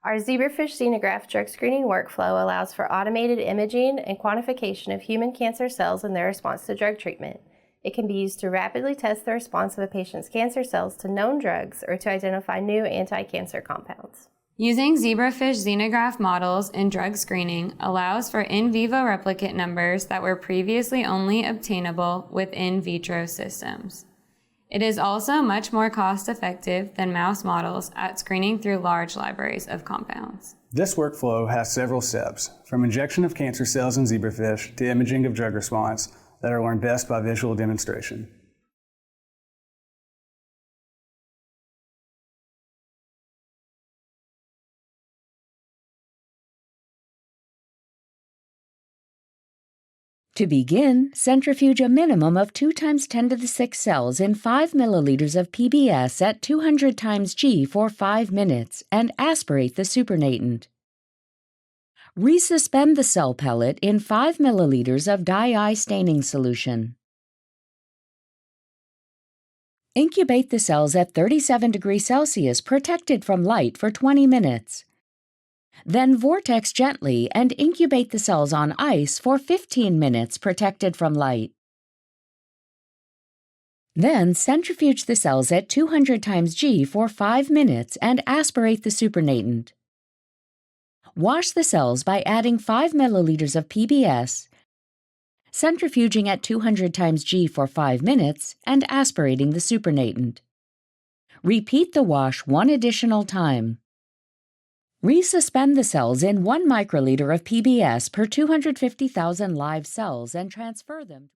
Our Zebrafish xenograft drug screening workflow allows for automated imaging and quantification of human cancer cells and their response to drug treatment. It can be used to rapidly test the response of a patient's cancer cells to known drugs or to identify new anti-cancer compounds. Using Zebrafish xenograft models in drug screening allows for in vivo replicate numbers that were previously only obtainable with in vitro systems. It is also much more cost-effective than mouse models at screening through large libraries of compounds. This workflow has several steps, from injection of cancer cells in Zebrafish to imaging of drug response, that are learned best by visual demonstration. To begin, centrifuge a minimum of 2 × 10⁶ cells in 5 milliliters of PBS at 200 times G for 5 minutes and aspirate the supernatant. Resuspend the cell pellet in 5 milliliters of dye staining solution. Incubate the cells at 37 degrees Celsius protected from light for 20 minutes. Then vortex gently and incubate the cells on ice for 15 minutes protected from light. Then centrifuge the cells at 200 times G for 5 minutes and aspirate the supernatant. Wash the cells by adding 5 milliliters of PBS, centrifuging at 200 times G for 5 minutes, and aspirating the supernatant. Repeat the wash one additional time. Resuspend the cells in 1 microliter of PBS per 250,000 live cells and transfer them.